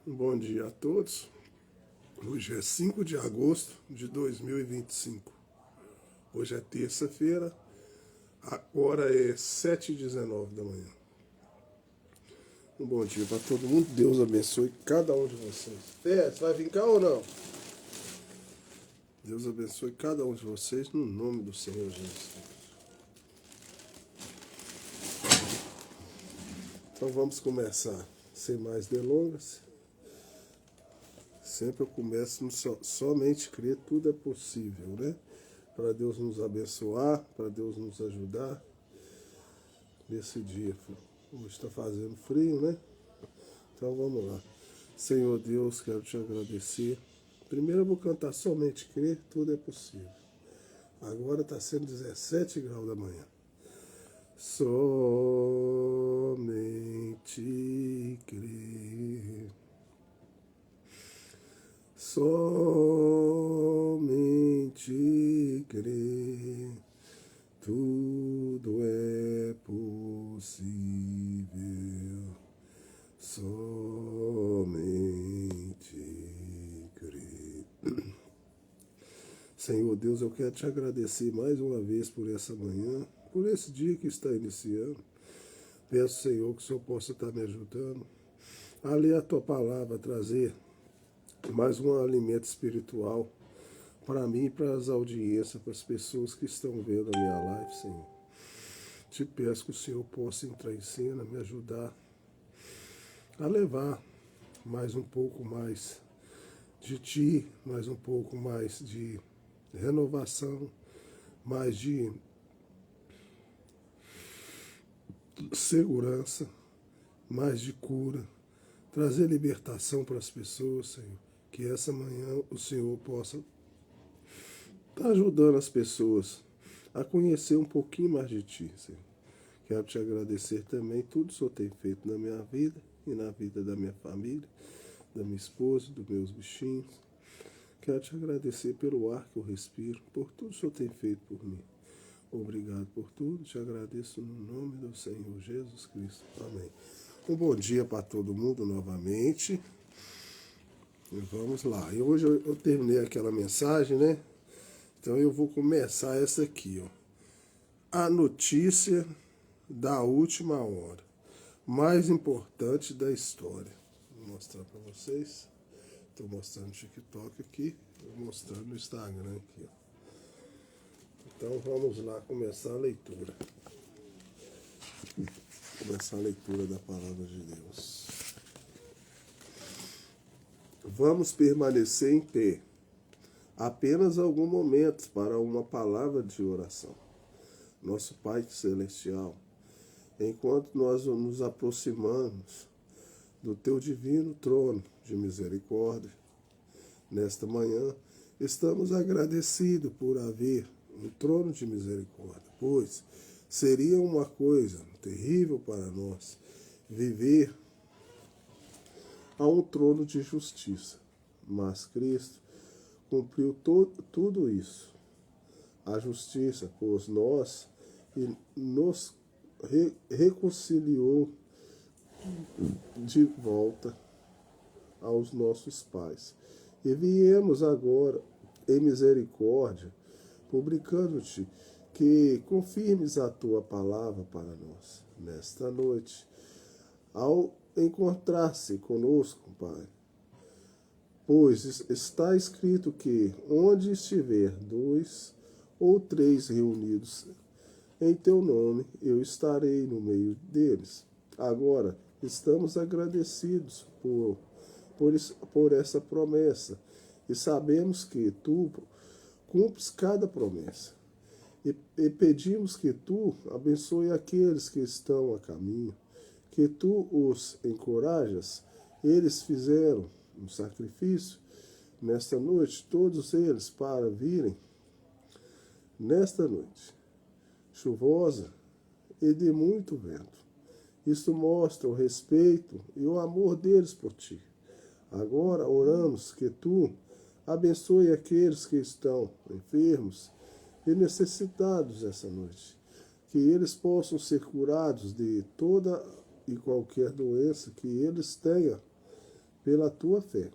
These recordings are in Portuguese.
Bom dia a todos. Hoje é 5 de agosto de 2025. Hoje é terça-feira, agora é 7h19 da manhã. Um bom dia para todo mundo. Deus abençoe cada um de vocês. Fé, você vai vir cá ou não? Deus abençoe cada um de vocês no nome do Senhor Jesus. Então vamos começar sem mais delongas. Sempre eu começo no somente crer, tudo é possível, né? Para Deus nos abençoar, para Deus nos ajudar nesse dia. Hoje está fazendo frio, né? Então vamos lá. Senhor Deus, quero te agradecer. Primeiro eu vou cantar somente crer, tudo é possível. Agora está sendo 17 graus da manhã. Somente crer. Somente crer, tudo é possível. Somente crer. Senhor Deus, eu quero te agradecer mais uma vez por essa manhã, por esse dia que está iniciando. Peço, Senhor, que o Senhor possa estar me ajudando a ler a tua palavra, a trazer mais um alimento espiritual para mim e para as audiências, para as pessoas que estão vendo a minha live, Senhor. Te peço que o Senhor possa entrar em cena, me ajudar a levar mais um pouco mais de Ti, mais um pouco mais de renovação, mais de segurança, mais de cura, trazer libertação para as pessoas, Senhor. Que essa manhã o Senhor possa estar ajudando as pessoas a conhecer um pouquinho mais de Ti, Senhor. Quero te agradecer também tudo que o Senhor tem feito na minha vida e na vida da minha família, da minha esposa, dos meus bichinhos. Quero te agradecer pelo ar que eu respiro, por tudo que o Senhor tem feito por mim. Obrigado por tudo, te agradeço no nome do Senhor Jesus Cristo. Amém. Um bom dia para todo mundo novamente. E vamos lá. E hoje eu terminei aquela mensagem, né? Então eu vou começar essa aqui, ó. A notícia da última hora, mais importante da história. Vou mostrar para vocês. Estou mostrando no TikTok aqui, vou mostrando no Instagram aqui, ó. Então vamos lá começar a leitura. Começar a leitura da palavra de Deus. Vamos permanecer em pé. Apenas alguns momentos para uma palavra de oração. Nosso Pai Celestial, enquanto nós nos aproximamos do Teu divino trono de misericórdia, nesta manhã, estamos agradecidos por haver um trono de misericórdia, pois seria uma coisa terrível para nós viver a um trono de justiça. Mas Cristo cumpriu tudo isso. A justiça pôs nós e nos reconciliou de volta aos nossos pais. E viemos agora em misericórdia, publicando-te que confirmes a tua palavra para nós nesta noite, ao encontrar-se conosco, Pai. Pois está escrito que onde estiver 2 ou 3 reunidos em teu nome, eu estarei no meio deles. Agora, estamos agradecidos por essa promessa e sabemos que tu cumpres cada promessa. E pedimos que tu abençoe aqueles que estão a caminho, que tu os encorajas. Eles fizeram um sacrifício nesta noite, todos eles, para virem nesta noite chuvosa e de muito vento. Isto mostra o respeito e o amor deles por ti. Agora oramos que tu abençoe aqueles que estão enfermos e necessitados essa noite, que eles possam ser curados de toda e qualquer doença que eles tenham pela tua fé.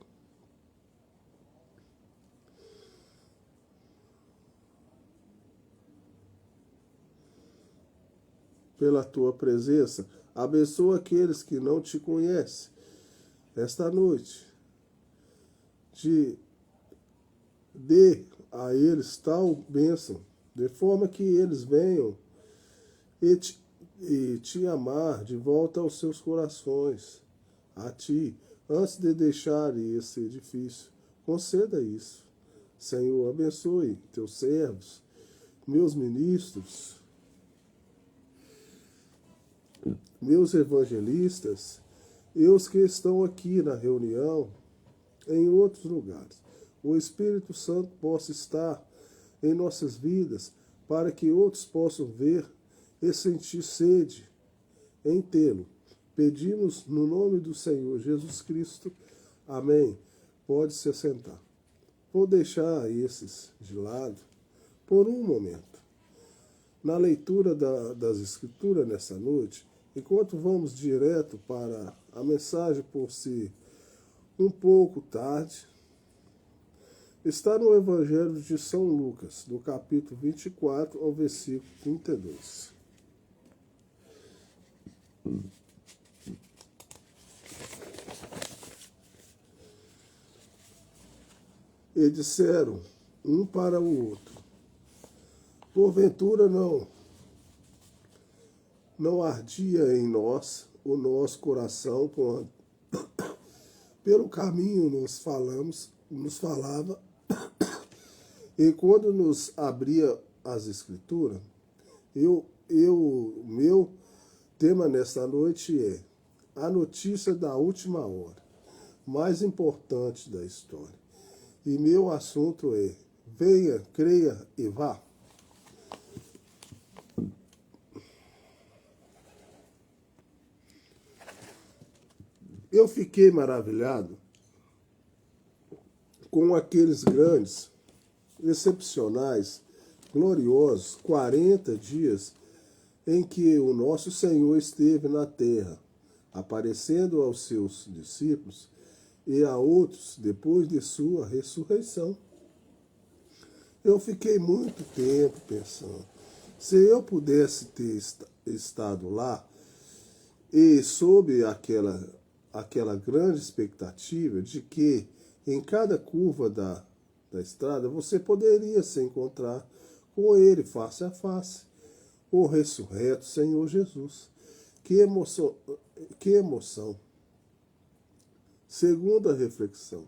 Pela tua presença, abençoa aqueles que não te conhecem esta noite. Dê a eles tal bênção, de forma que eles venham e te amar de volta aos seus corações, a ti, antes de deixarem esse edifício. Conceda isso. Senhor, abençoe teus servos, meus ministros, meus evangelistas, e os que estão aqui na reunião, em outros lugares. O Espírito Santo possa estar em nossas vidas, para que outros possam ver e sentir sede em tê-lo. Pedimos no nome do Senhor Jesus Cristo. Amém. Pode se assentar. Vou deixar esses de lado por um momento. Na leitura das Escrituras nessa noite, enquanto vamos direto para a mensagem por si um pouco tarde, está no Evangelho de São Lucas, do capítulo 24 ao versículo 32. E disseram um para o outro: porventura não ardia em nós o nosso coração quando pelo caminho nos falava, e quando nos abria as Escrituras? Meu tema nesta noite é a notícia da última hora, mais importante da história. E meu assunto é: venha, creia e vá. Eu fiquei maravilhado com aqueles grandes, excepcionais, gloriosos 40 dias em que o nosso Senhor esteve na terra, aparecendo aos seus discípulos e a outros depois de sua ressurreição. Eu fiquei muito tempo pensando, se eu pudesse ter estado lá e sob aquela grande expectativa de que em cada curva da estrada você poderia se encontrar com ele face a face, o ressurreto Senhor Jesus. Que emoção, que emoção. Segunda reflexão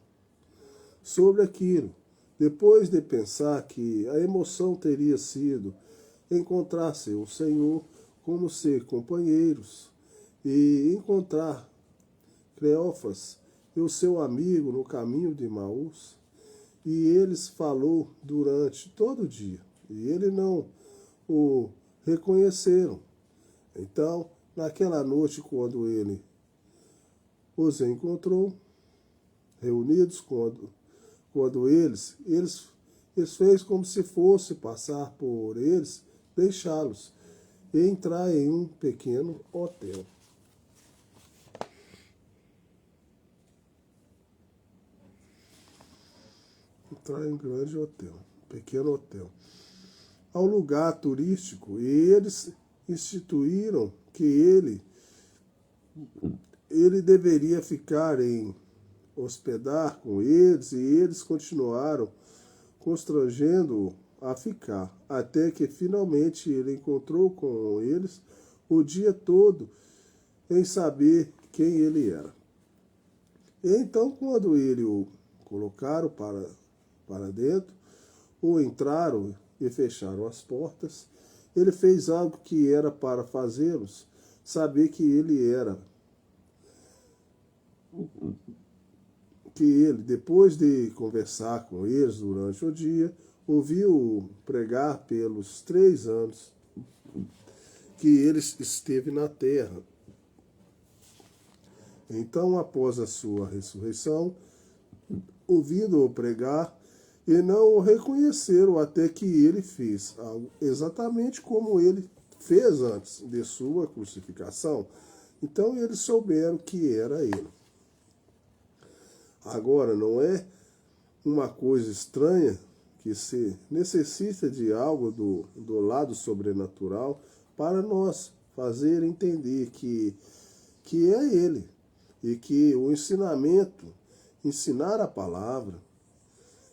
sobre aquilo, depois de pensar que a emoção teria sido encontrar-se o Senhor como ser companheiros e encontrar Cleófas e o seu amigo no caminho de Emaús, e eles falou durante todo o dia, e ele não o reconheceram. Então, naquela noite, quando ele os encontrou, reunidos, quando eles fez como se fosse passar por eles, deixá-los e entrar em um pequeno hotel. Entrar em um grande hotel, um pequeno hotel, ao lugar turístico, e eles instituíram que ele deveria ficar em hospedar com eles, e eles continuaram constrangendo-o a ficar, até que finalmente ele encontrou com eles o dia todo em saber quem ele era. E então, quando ele o colocaram para dentro, ou entraram e fecharam as portas, ele fez algo que era para fazê-los saber que ele era. Que ele, depois de conversar com eles durante o dia, ouviu pregar pelos 3 anos que ele esteve na terra. Então, após a sua ressurreição, ouvindo-o pregar, e não o reconheceram até que ele fez algo exatamente como ele fez antes de sua crucificação. Então eles souberam que era ele. Agora, não é uma coisa estranha que se necessita de algo do lado sobrenatural para nós fazer entender que é Ele e que o ensinamento, ensinar a palavra,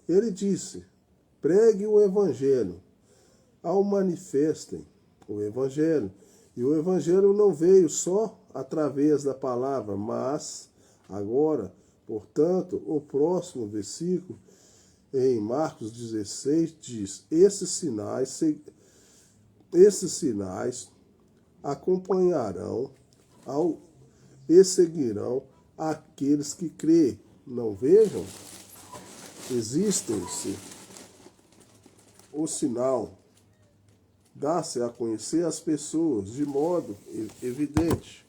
Ele disse, pregue o Evangelho, ao manifestem o Evangelho. E o Evangelho não veio só através da palavra, mas agora, portanto, o próximo versículo, em Marcos 16, diz, esses sinais acompanharão e seguirão aqueles que creem. Não vejam? Existem-se o sinal, dá-se a conhecer as pessoas de modo evidente.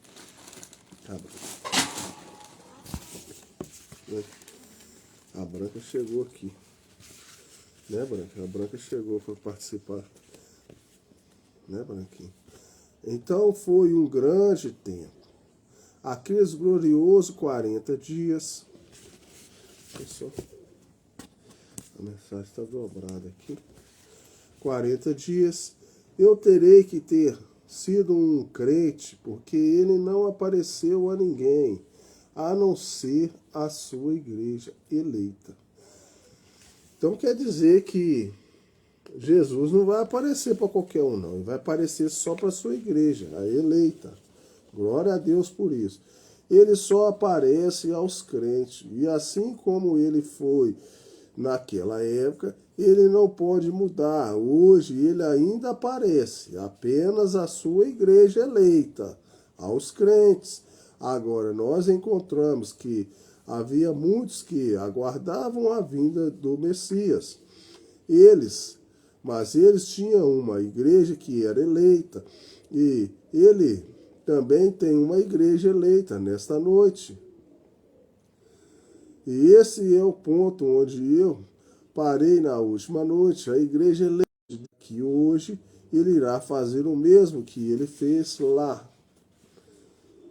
A Branca chegou aqui. Né, Branca? A Branca chegou para participar. Né, Branquinha? Então foi um grande tempo. Aqueles gloriosos 40 dias. Pessoal, a mensagem está dobrada aqui. 40 dias. Eu terei que ter sido um crente, porque ele não apareceu a ninguém, a não ser a sua igreja eleita. Então quer dizer que Jesus não vai aparecer para qualquer um, não. Ele vai aparecer só para a sua igreja, a eleita. Glória a Deus por isso. Ele só aparece aos crentes. E assim como ele foi naquela época, ele não pode mudar. Hoje ele ainda aparece, apenas a sua igreja eleita, aos crentes. Agora, nós encontramos que havia muitos que aguardavam a vinda do Messias. Mas eles tinham uma igreja que era eleita. E ele também tem uma igreja eleita nesta noite. E esse é o ponto onde eu parei na última noite. A igreja eleita, que hoje ele irá fazer o mesmo que ele fez lá.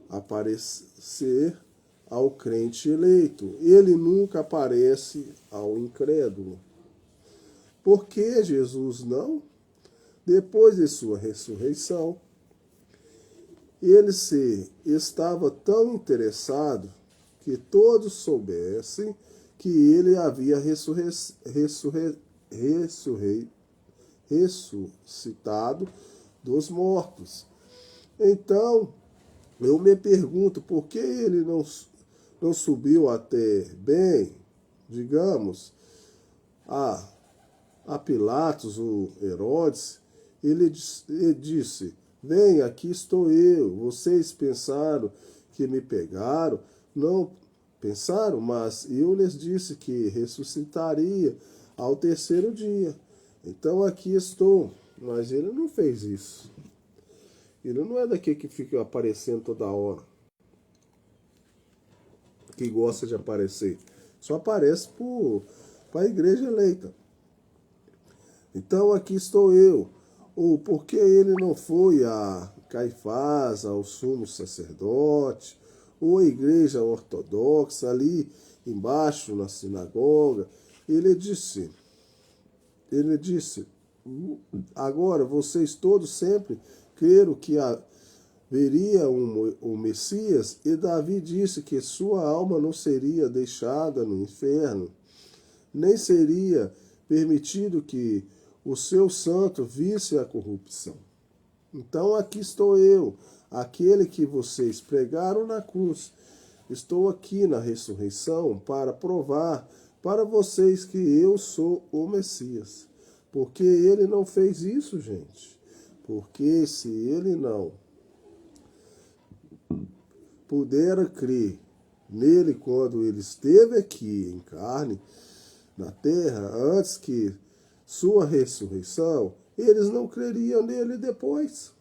Aparecer ao crente eleito. Ele nunca aparece ao incrédulo. Por que Jesus não? Depois de sua ressurreição, ele estava tão interessado que todos soubessem que ele havia ressuscitado dos mortos. Então, eu me pergunto por que ele não subiu até bem, digamos, a Pilatos, o Herodes. Ele disse, vem, aqui estou eu. Vocês pensaram que me pegaram? Não pensaram, mas eu lhes disse que ressuscitaria ao terceiro dia. Então aqui estou. Mas ele não fez isso. Ele não é daquele que fica aparecendo toda hora, que gosta de aparecer. Só aparece para a igreja eleita. Então aqui estou eu. Ou por que ele não foi a Caifás, ao sumo sacerdote, ou a igreja ortodoxa ali embaixo na sinagoga? Ele disse, agora vocês todos sempre creram que haveria um Messias, e Davi disse que sua alma não seria deixada no inferno, nem seria permitido que o seu santo visse a corrupção. Então aqui estou eu, aquele que vocês pregaram na cruz. Estou aqui na ressurreição para provar para vocês que eu sou o Messias. Porque ele não fez isso, gente. Porque se ele não pudera crer nele quando ele esteve aqui em carne, na terra, antes que sua ressurreição, eles não creriam nele depois.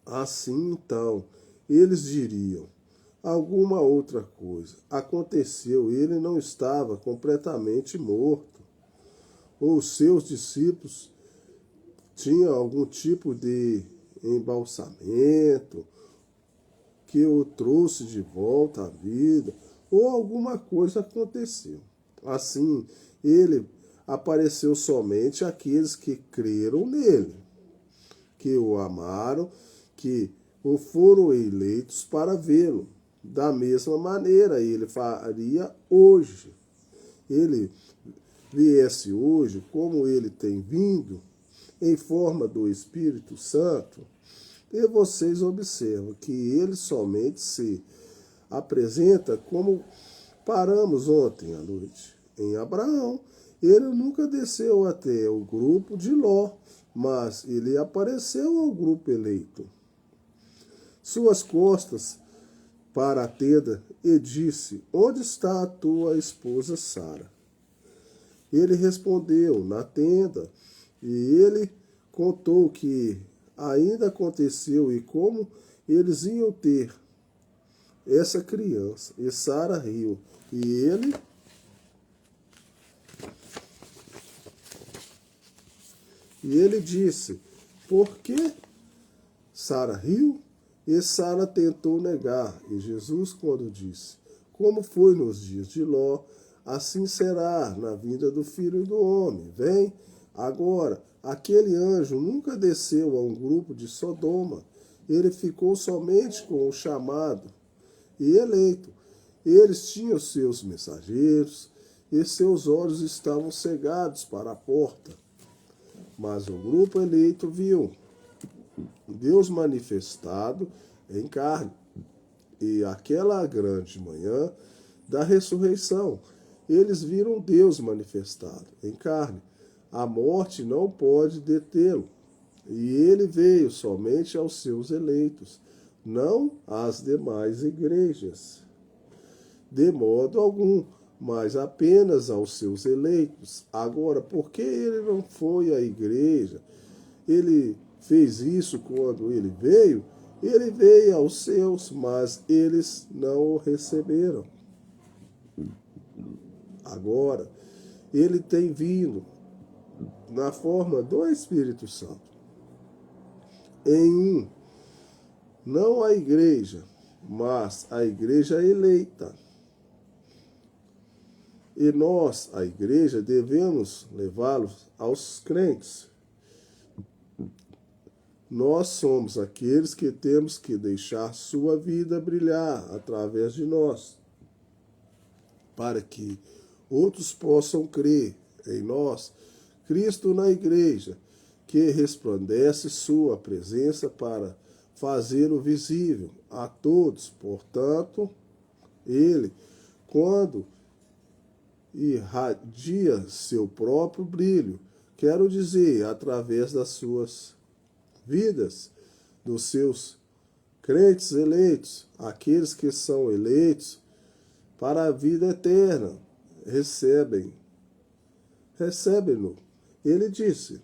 Assim, então, eles diriam alguma outra coisa. Aconteceu, ele não estava completamente morto. Ou seus discípulos tinham algum tipo de embalsamento, que o trouxe de volta à vida, ou alguma coisa aconteceu. Assim, ele apareceu somente àqueles que creram nele, que o amaram, que o foram eleitos para vê-lo. Da mesma maneira, ele faria hoje. Ele viesse hoje, como ele tem vindo, em forma do Espírito Santo, e vocês observam que ele somente se apresenta como paramos ontem à noite em Abraão. Ele nunca desceu até o grupo de Ló, mas ele apareceu ao grupo eleito. Suas costas para a tenda e disse: onde está a tua esposa Sara? Ele respondeu: na tenda. E ele contou o que ainda aconteceu e como eles iam ter essa criança. E Sara riu. E ele disse: por que Sara riu? E Sara tentou negar. E Jesus, quando disse: como foi nos dias de Ló, assim será na vinda do Filho do Homem. Vem. Agora, aquele anjo nunca desceu a um grupo de Sodoma. Ele ficou somente com o chamado e eleito. Eles tinham seus mensageiros e seus olhos estavam cegados para a porta. Mas o grupo eleito viu Deus manifestado em carne. E aquela grande manhã da ressurreição, eles viram Deus manifestado em carne. A morte não pode detê-lo. E ele veio somente aos seus eleitos, não às demais igrejas, de modo algum, mas apenas aos seus eleitos. Agora, por que ele não foi à igreja? Ele fez isso quando ele veio? Ele veio aos seus, mas eles não o receberam. Agora, ele tem vindo na forma do Espírito Santo. Não a igreja, mas a igreja eleita. E nós, a igreja, devemos levá-los aos crentes. Nós somos aqueles que temos que deixar sua vida brilhar através de nós, para que outros possam crer em nós. Cristo na igreja, que resplandece sua presença para fazê-lo visível a todos. Portanto, ele, quando irradia seu próprio brilho, quero dizer, através das suas vidas, dos seus crentes eleitos, aqueles que são eleitos para a vida eterna, recebem-no. Ele disse: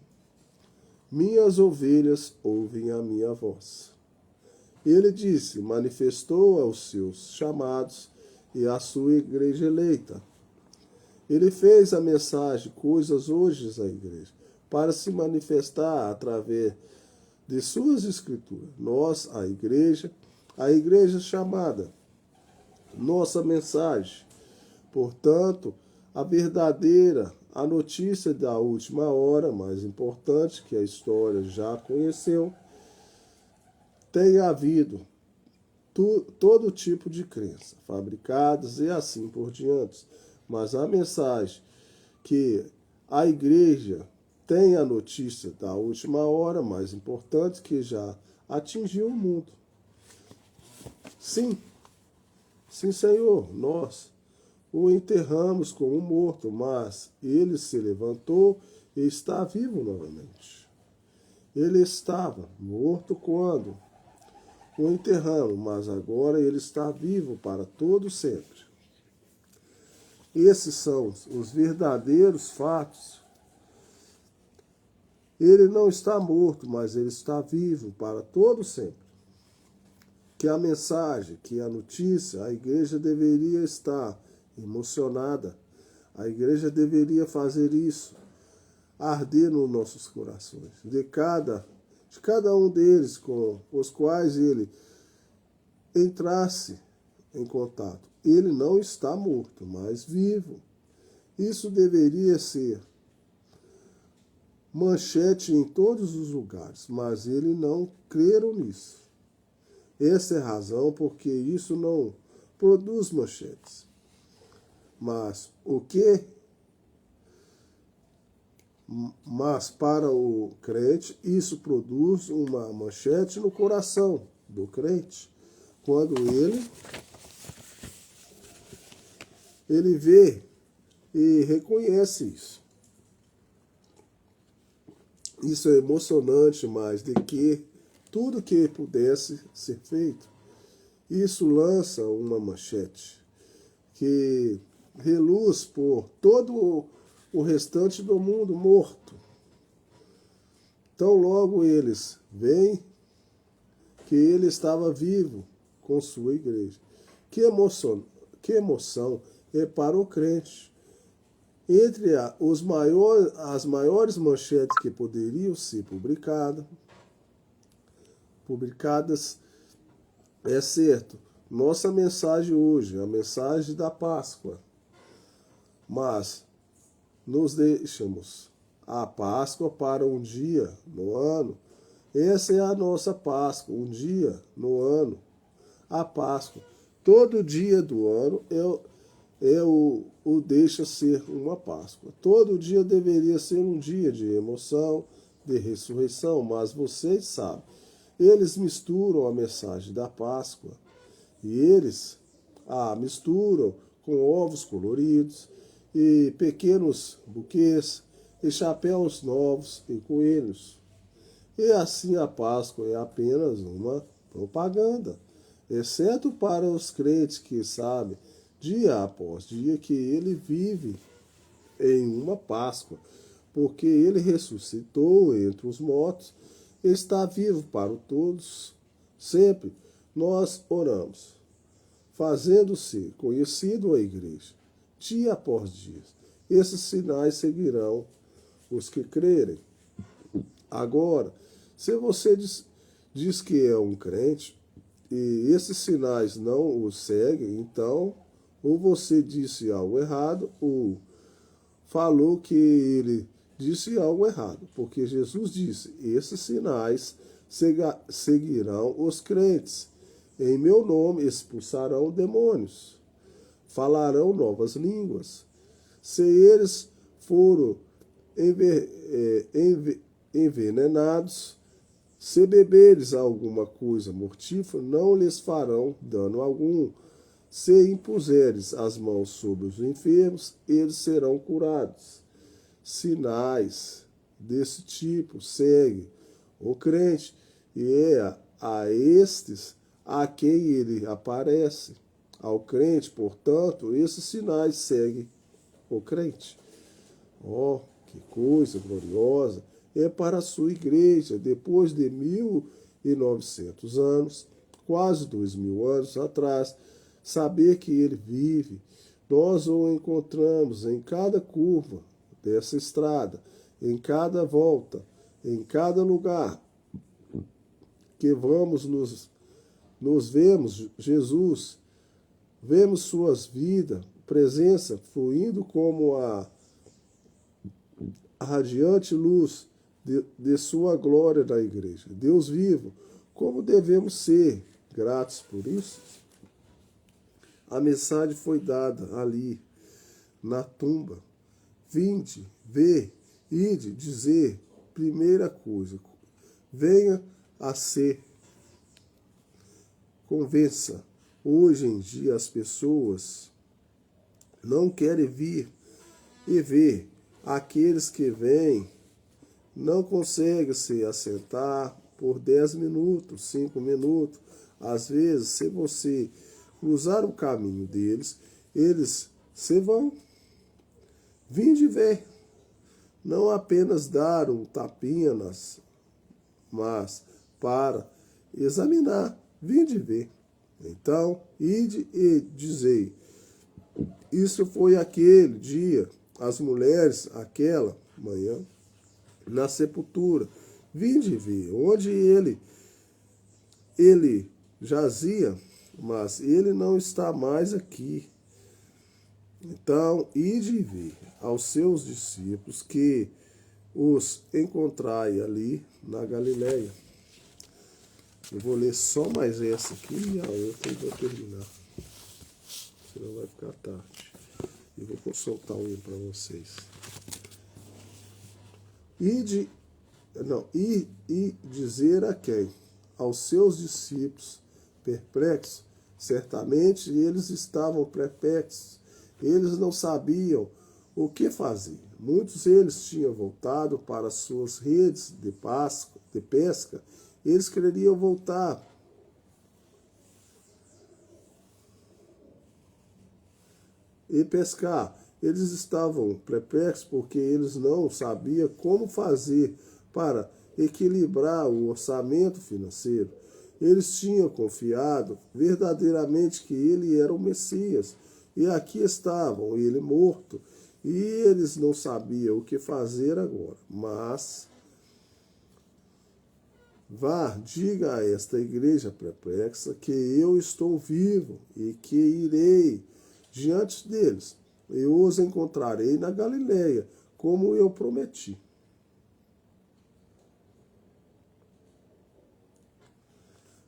minhas ovelhas ouvem a minha voz. Ele disse: manifestou aos seus chamados e à sua igreja eleita. Ele fez a mensagem, coisas hoje à igreja, para se manifestar através de suas escrituras. Nós, a igreja chamada, nossa mensagem. Portanto, a verdadeira, a notícia da última hora, mais importante, que a história já conheceu, tem havido todo tipo de crença, fabricadas e assim por diante. Mas a mensagem que a igreja tem a notícia da última hora, mais importante, que já atingiu o mundo. Sim, Senhor, nós o enterramos como morto, mas ele se levantou e está vivo novamente. Ele estava morto quando o enterramos, mas agora ele está vivo para todo sempre. Esses são os verdadeiros fatos. Ele não está morto, mas ele está vivo para todo sempre. Que a mensagem, que a notícia, a igreja deveria estar emocionada. A igreja deveria fazer isso, arder nos nossos corações. De cada um deles com os quais ele entrasse em contato. Ele não está morto, mas vivo. Isso deveria ser manchete em todos os lugares, mas eles não creram nisso. Essa é a razão porque isso não produz manchetes. Mas para o crente, isso produz uma manchete no coração do crente, quando ele vê e reconhece isso. Isso é emocionante mais do que tudo que pudesse ser feito. Isso lança uma manchete que reluz por todo o restante do mundo morto. Tão logo eles veem que ele estava vivo com sua igreja. Que emoção é para o crente. Entre as maiores manchetes que poderiam ser publicadas, é certo, nossa mensagem hoje, a mensagem da Páscoa. Mas nos deixamos a Páscoa para um dia no ano. Essa é a nossa Páscoa, um dia no ano. A Páscoa, todo dia do ano o deixa ser uma Páscoa. Todo dia deveria ser um dia de emoção, de ressurreição, mas vocês sabem, eles misturam a mensagem da Páscoa e eles misturam com ovos coloridos e pequenos buquês e chapéus novos e coelhos. E assim a Páscoa é apenas uma propaganda, exceto para os crentes que sabem, dia após dia, que ele vive em uma Páscoa, porque ele ressuscitou entre os mortos, está vivo para todos, sempre. Nós oramos, fazendo-se conhecido a igreja, dia após dia. Esses sinais seguirão os que crerem. Agora, se você diz que é um crente e esses sinais não o seguem, então ou você disse algo errado ou falou que ele disse algo errado, porque Jesus disse, esses sinais seguirão os crentes. Em meu nome expulsarão demônios, falarão novas línguas. Se eles foram envenenados, se beberes alguma coisa mortífera, não lhes farão dano algum. Se impuseres as mãos sobre os enfermos, eles serão curados. Sinais desse tipo seguem o crente, e é a estes a quem ele aparece. Ao crente, portanto, esses sinais seguem o crente. Oh, que coisa gloriosa! É para a sua igreja, depois de 1900 anos, quase 2000 anos atrás, saber que ele vive. Nós o encontramos em cada curva dessa estrada, em cada volta, em cada lugar que vamos nos vemos Jesus, vemos suas vidas, presença fluindo como a radiante luz de sua glória na igreja. Deus vivo, como devemos ser gratos por isso? A mensagem foi dada ali, na tumba. Vinde, vê, ide, dizer, primeira coisa, venha a ser, convença. Hoje em dia as pessoas não querem vir e ver. Aqueles que vêm não conseguem se assentar por 10 minutos, 5 minutos. Às vezes, se você cruzar o caminho deles, eles se vão. Vinde ver. Não apenas dar um tapinha, mas para examinar. Vinde ver. Então, ide e dizei. Isso foi aquele dia, as mulheres, aquela manhã, na sepultura. Vinde ver onde ele jazia, mas ele não está mais aqui. Então, ide e ver aos seus discípulos que os encontrai ali na Galileia. Eu vou ler só mais essa aqui e a outra eu vou terminar. Senão vai ficar tarde. Eu vou soltar um para vocês. E dizer a quem? Aos seus discípulos perplexos. Certamente eles estavam perplexos. Eles não sabiam o que fazer. Muitos deles tinham voltado para suas redes de pesca. Eles queriam voltar e pescar. Eles estavam perplexos porque eles não sabiam como fazer para equilibrar o orçamento financeiro. Eles tinham confiado verdadeiramente que ele era o Messias. E aqui estavam, ele morto. E eles não sabiam o que fazer agora. Mas vá, diga a esta igreja perplexa que eu estou vivo e que irei diante deles. Eu os encontrarei na Galileia, como eu prometi.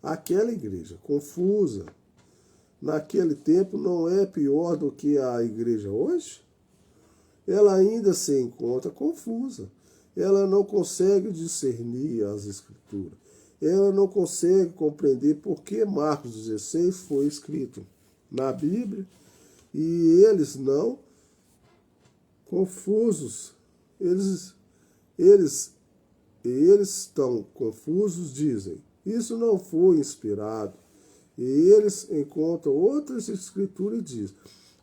Aquela igreja confusa, naquele tempo, não é pior do que a igreja hoje? Ela ainda se encontra confusa. Ela não consegue discernir as Escrituras. Ela não consegue compreender por que Marcos 16 foi escrito na Bíblia. E eles não confusos. Eles estão confusos, dizem. Isso não foi inspirado. E eles encontram outras escrituras e dizem: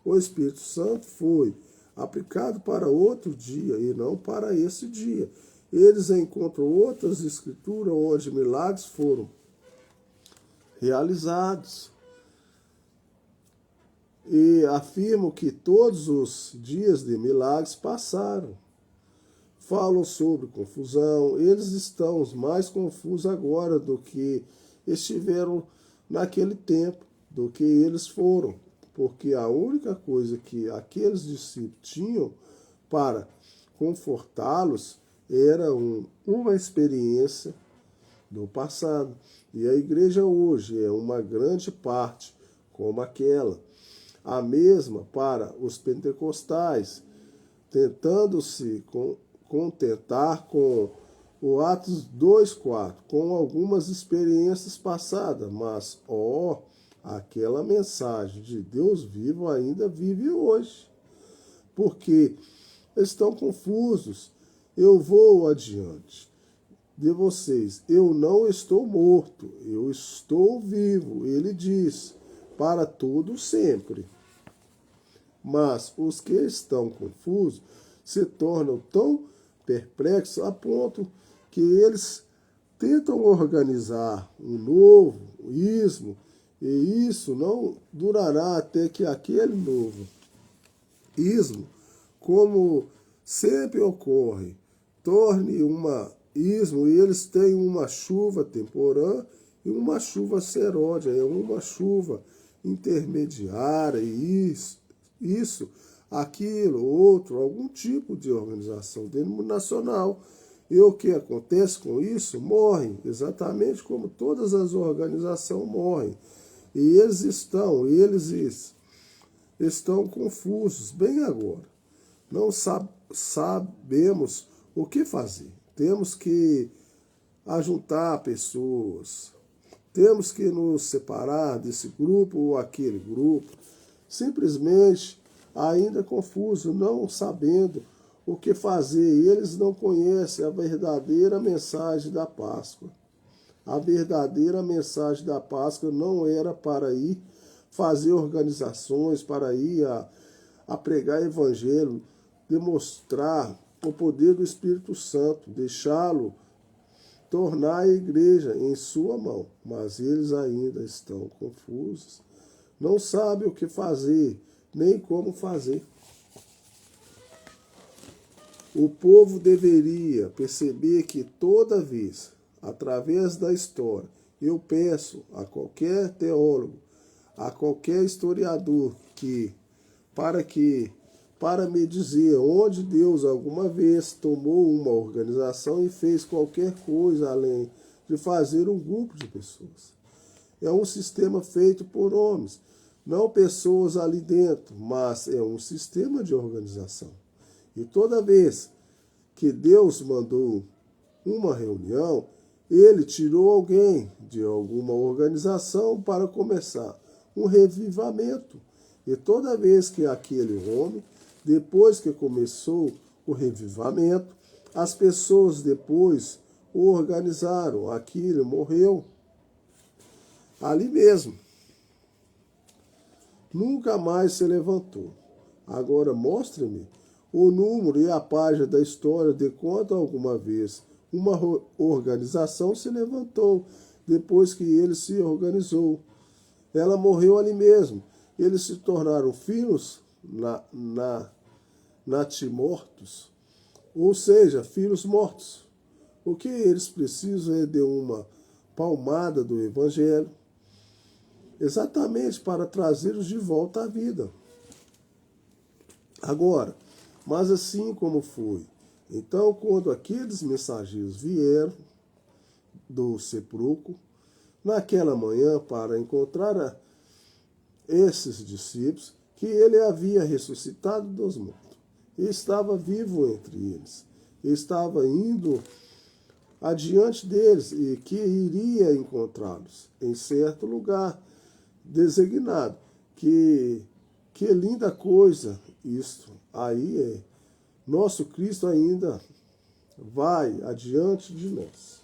o Espírito Santo foi aplicado para outro dia e não para esse dia. Eles encontram outras escrituras onde milagres foram realizados. E afirmam que todos os dias de milagres passaram. Falam sobre confusão. Eles estão mais confusos agora do que estiveram naquele tempo, do que eles foram. Porque a única coisa que aqueles discípulos tinham para confortá-los era uma experiência do passado. E a igreja hoje é uma grande parte como aquela. A mesma para os pentecostais, tentando se contentar com o Atos 2:4, com algumas experiências passadas, mas, aquela mensagem de Deus vivo ainda vive hoje, porque estão confusos. Eu vou adiante de vocês, eu não estou morto, eu estou vivo, ele diz, para todo sempre. Mas os que estão confusos se tornam tão perplexos a ponto que eles tentam organizar um novo ismo, e isso não durará até que aquele novo ismo, como sempre ocorre, torne uma ismo, e eles têm uma chuva temporã e uma chuva seródia, é uma chuva intermediária, e isso, aquilo, outro, algum tipo de organização denominacional. E o que acontece com isso? Morrem, exatamente como todas as organizações morrem. E eles estão confusos, bem agora. Não sabemos o que fazer. Temos que ajuntar pessoas. Temos que nos separar desse grupo ou aquele grupo. Simplesmente ainda confuso, não sabendo o que fazer. Eles não conhecem a verdadeira mensagem da Páscoa. A verdadeira mensagem da Páscoa não era para ir fazer organizações, para ir a pregar evangelho, demonstrar o poder do Espírito Santo, deixá-lo tornar a igreja em sua mão. Mas eles ainda estão confusos, não sabem o que fazer, nem como fazer. O povo deveria perceber que toda vez, através da história, eu peço a qualquer teólogo a qualquer historiador para me dizer onde Deus alguma vez tomou uma organização e fez qualquer coisa além de fazer um grupo de pessoas. É um sistema feito por homens, não pessoas ali dentro, mas é um sistema de organização. E toda vez que Deus mandou uma reunião, ele tirou alguém de alguma organização para começar um revivamento. E toda vez que aquele homem, depois que começou o revivamento, as pessoas depois o organizaram, aquilo morreu ali mesmo. Nunca mais se levantou. Agora mostre-me o número e a página da história de quando alguma vez uma organização se levantou depois que ele se organizou. Ela morreu ali mesmo. Eles se tornaram filhos natimortos, ou seja, filhos mortos. O que eles precisam é de uma palmada do Evangelho, exatamente para trazê-los de volta à vida. Agora, mas assim como foi, então quando aqueles mensageiros vieram do sepulcro, naquela manhã para encontrar esses discípulos, que ele havia ressuscitado dos mortos, e estava vivo entre eles, e estava indo adiante deles, e que iria encontrá-los em certo lugar designado. Que linda coisa isto aí é. Nosso Cristo ainda vai adiante de nós.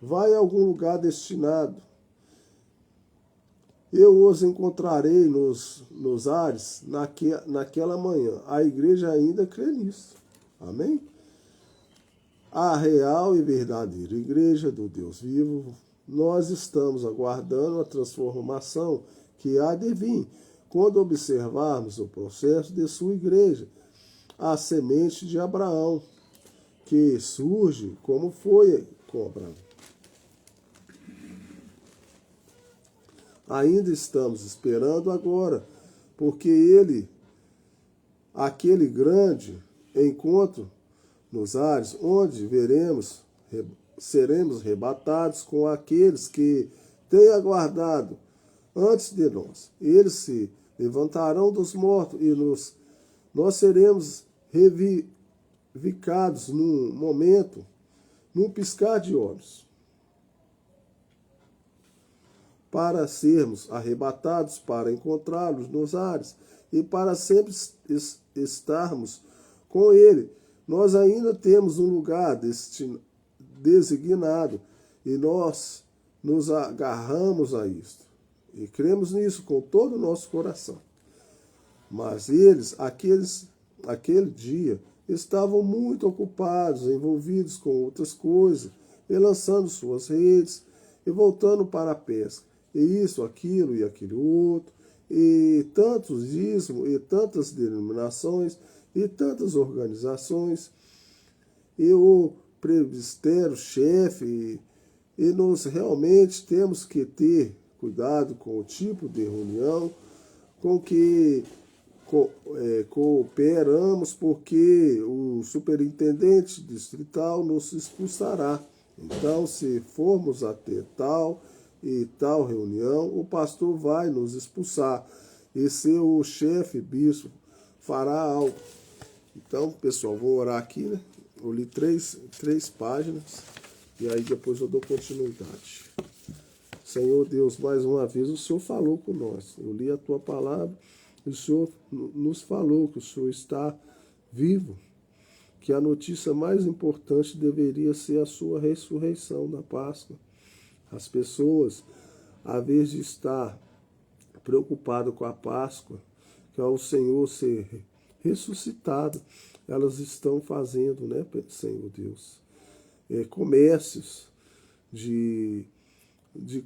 Vai a algum lugar destinado. Eu os encontrarei nos ares naquela manhã. A igreja ainda crê nisso. Amém? A real e verdadeira igreja do Deus vivo, nós estamos aguardando a transformação que há de vir quando observarmos o processo de sua igreja, a semente de Abraão, que surge como foi com Abraão. Ainda estamos esperando agora, porque aquele grande encontro nos ares, onde seremos rebatados com aqueles que têm aguardado antes de nós. Eles se levantarão dos mortos e nós seremos revivificados num momento, num piscar de olhos, para sermos arrebatados, para encontrá-los nos ares e para sempre estarmos com ele. Nós ainda temos um lugar designado e nós nos agarramos a isto e cremos nisso com todo o nosso coração. Mas eles, aquele dia, estavam muito ocupados, envolvidos com outras coisas, e lançando suas redes e voltando para a pesca. E isso, aquilo e aquele outro, e tantos ismos, e tantas denominações, e tantas organizações, e o presbitério, chefe, e nós realmente temos que ter cuidado com o tipo de reunião com que cooperamos, porque o superintendente distrital nos expulsará. Então, se formos a ter tal e tal reunião, o pastor vai nos expulsar. E se o chefe bispo fará algo. Então, pessoal, vou orar aqui, né? Eu li três páginas e aí depois eu dou continuidade. Senhor Deus, mais uma vez o Senhor falou com nós. Eu li a tua palavra e o Senhor nos falou que o Senhor está vivo, que a notícia mais importante deveria ser a sua ressurreição da Páscoa. As pessoas, à vez de estar preocupado com a Páscoa, que é o Senhor ser ressuscitado, elas estão fazendo, né, Senhor Deus, comércios de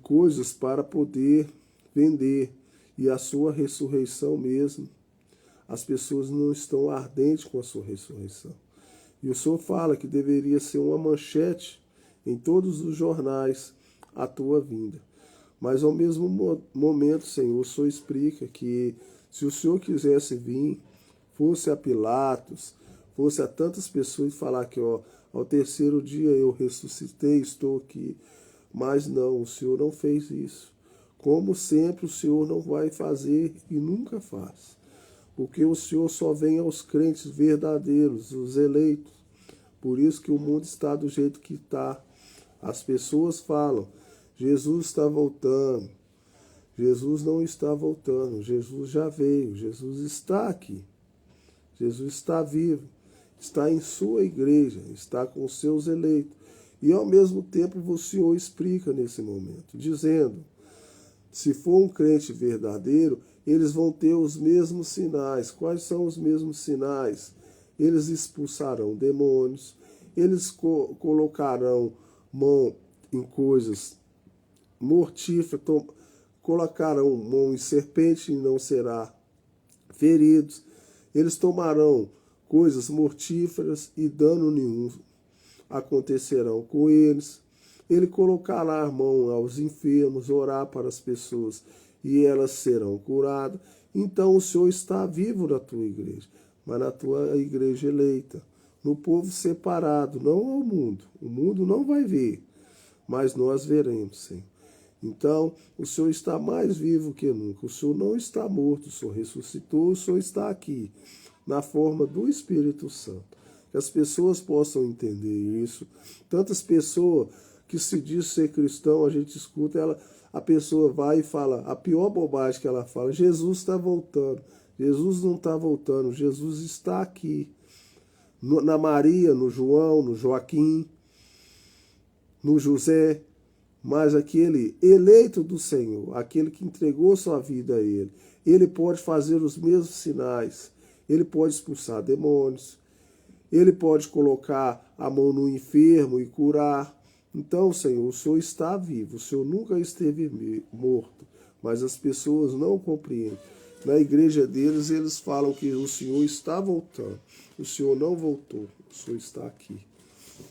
coisas para poder vender, e a sua ressurreição mesmo, as pessoas não estão ardentes com a sua ressurreição. E o Senhor fala que deveria ser uma manchete em todos os jornais a tua vinda. Mas ao mesmo momento, Senhor, o Senhor explica que se o Senhor quisesse vir, fosse a Pilatos, fosse a tantas pessoas e falar que, ó, ao terceiro dia eu ressuscitei, estou aqui. Mas não, o Senhor não fez isso. Como sempre, o Senhor não vai fazer e nunca faz. Porque o Senhor só vem aos crentes verdadeiros, os eleitos. Por isso que o mundo está do jeito que está. As pessoas falam, Jesus está voltando. Jesus não está voltando, Jesus já veio, Jesus está aqui. Jesus está vivo, está em sua igreja, está com seus eleitos. E ao mesmo tempo o Senhor explica nesse momento, dizendo, se for um crente verdadeiro, eles vão ter os mesmos sinais. Quais são os mesmos sinais? Eles expulsarão demônios, eles colocarão mão em coisas mortíferas, colocarão mão em serpente e não será feridos. Eles tomarão coisas mortíferas e dano nenhum acontecerão com eles. Ele colocará a mão aos enfermos, orar para as pessoas e elas serão curadas. Então o Senhor está vivo na tua igreja, mas na tua igreja eleita, no povo separado, não ao mundo. O mundo não vai ver, mas nós veremos, Senhor. Então, o Senhor está mais vivo que nunca. O Senhor não está morto, o Senhor ressuscitou, o Senhor está aqui, na forma do Espírito Santo. Que as pessoas possam entender isso. Tantas pessoas que se diz ser cristão, a gente escuta, a pessoa vai e fala, a pior bobagem que ela fala, Jesus está voltando. Jesus não está voltando, Jesus está aqui. Na Maria, no João, no Joaquim, no José, mas aquele eleito do Senhor, aquele que entregou sua vida a ele pode fazer os mesmos sinais, ele pode expulsar demônios, ele pode colocar a mão no enfermo e curar. Então, Senhor, o Senhor está vivo, o Senhor nunca esteve morto, mas as pessoas não compreendem. Na igreja deles, eles falam que o Senhor está voltando, o Senhor não voltou, o Senhor está aqui.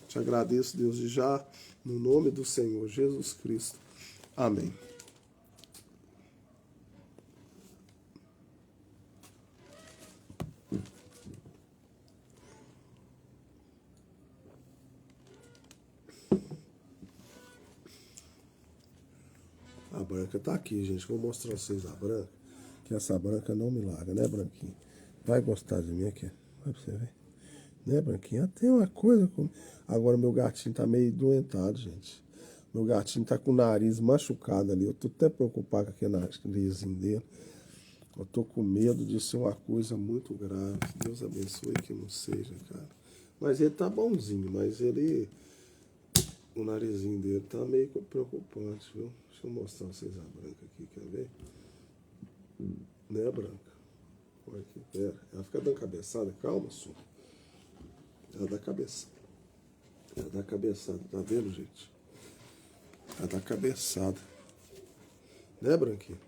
Te agradeço, Deus, e já no nome do Senhor Jesus Cristo. Amém. A branca tá aqui, gente. Vou mostrar pra vocês a branca. Que essa branca não me larga, né, Branquinha? Vai gostar de mim aqui. Vai pra você ver. Né, Branquinha? Tem uma coisa com... Agora meu gatinho tá meio doentado, gente. Meu gatinho tá com o nariz machucado ali. Eu tô até preocupado com aquele narizinho dele. Eu tô com medo de ser uma coisa muito grave. Deus abençoe que não seja, cara. Mas ele tá bonzinho, mas ele... O narizinho dele tá meio preocupante, viu? Deixa eu mostrar pra vocês a branca aqui, quer ver? Né, branca? Olha aqui, pera. Ela fica dando cabeçada, calma, senhor. Ela dá cabeçada. Ela dá cabeçada, tá vendo, gente? Ela dá cabeçada. Né, branquinho?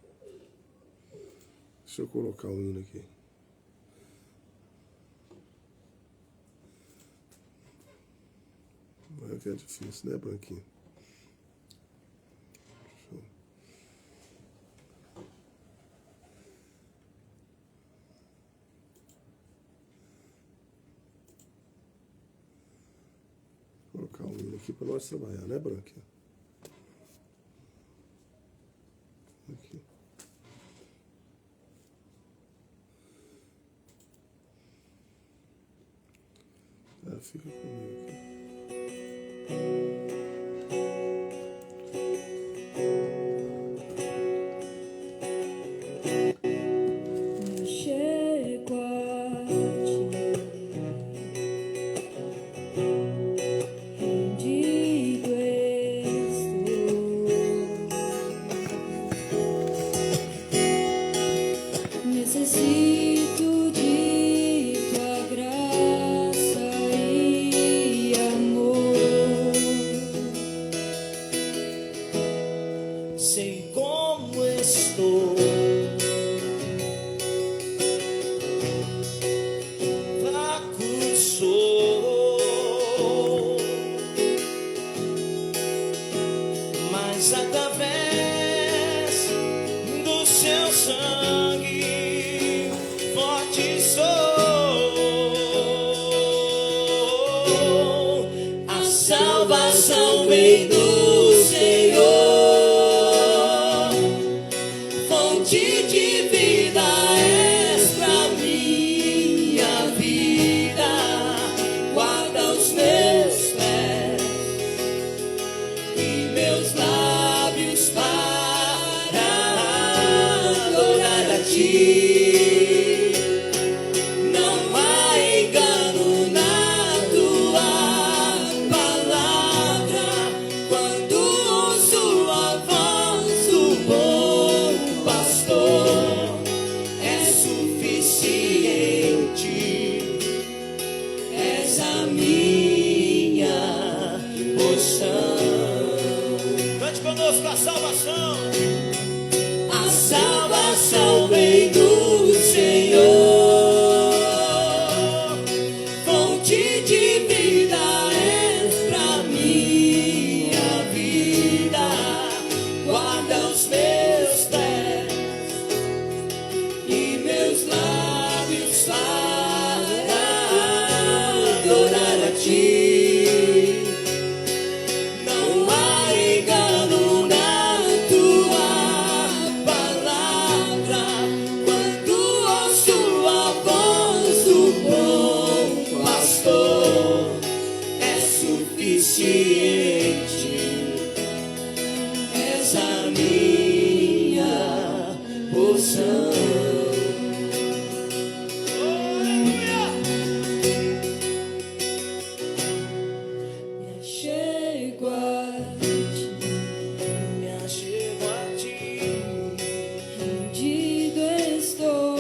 Deixa eu colocar o hino aqui. Olha que é difícil, né, branquinho? Vou colocar um hino aqui para nós trabalhar, né, branquinho? Aqui. Fica comigo aqui. Necessito de tua graça e amor. Sei como estou, fraco sou, mas através seu sangue, forte sou. A salvação vem do Senhor, fonte de vida és pra minha vida, guarda os meus pés e meus lábios para adorar a ti. Não há engano na tua palavra, quando ouço a voz do bom pastor, é suficiente, és a minha porção. Cante conosco a salvação. A salvação vem do Senhor, fonte de vida és pra minha vida, guarda os meus pés e meus lábios para adorar a ti. Não há engano na tua palavra, quando ouço a voz do bom pastor, é suficiente, és a minha porção. Aleluia! Me achego a ti, me achego a ti, rendido estou,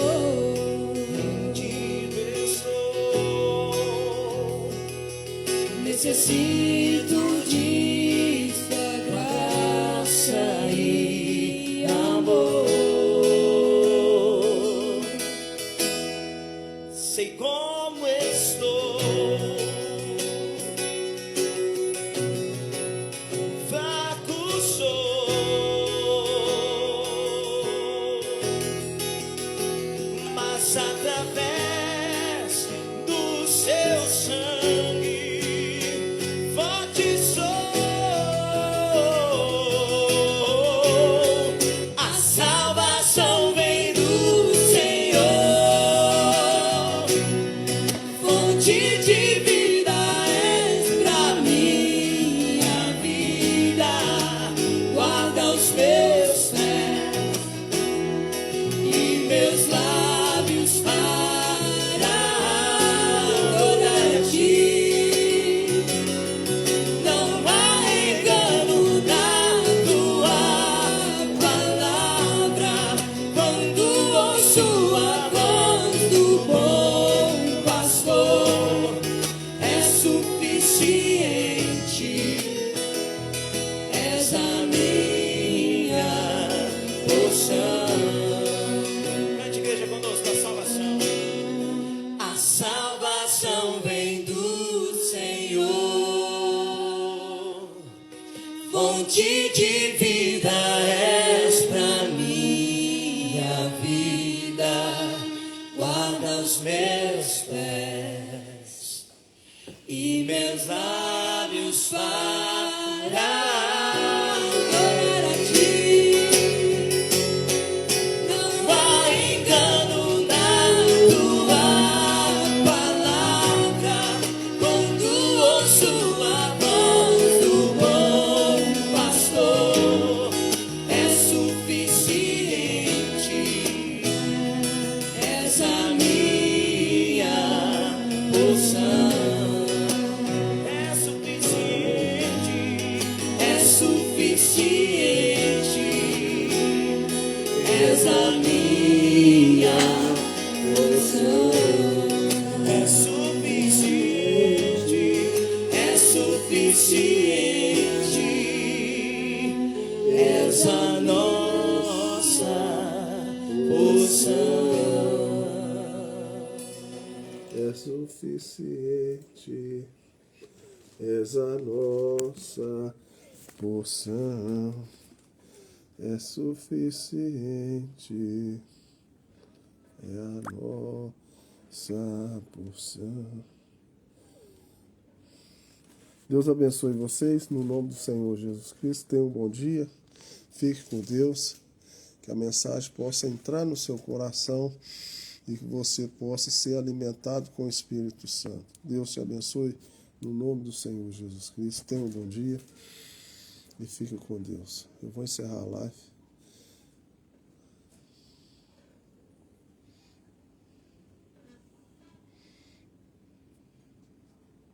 necessito de tua graça e amor. Sei como estou, fraco sou, mas através do seu sangue, forte sou. A salvação vem do Senhor, fonte de vida és pra minha vida, guarda os meus pés e meus lábios para adorar a ti. Não há engano na tua palavra, quando ouço a voz do bom pastor, é suficiente, és a minha porção. Cante, igreja, conosco a salvação. A salvação vem do Senhor, fonte de vida és pra minha vida, guarda os meus pés e meus lábios para adorar a ti. Não há engano na tua palavra, quando ouço a voz do bom pastor, é suficiente, és a minha porção. É suficiente, és a minha porção. É suficiente, és a nossa porção. É suficiente, és a nossa porção. é suficiente, é a nossa porção. Deus abençoe vocês, no nome do Senhor Jesus Cristo. Tenham um bom dia, fique com Deus, que a mensagem possa entrar no seu coração e que você possa ser alimentado com o Espírito Santo. Deus te abençoe, no nome do Senhor Jesus Cristo. Tenham um bom dia e fiquem com Deus. Eu vou encerrar a live.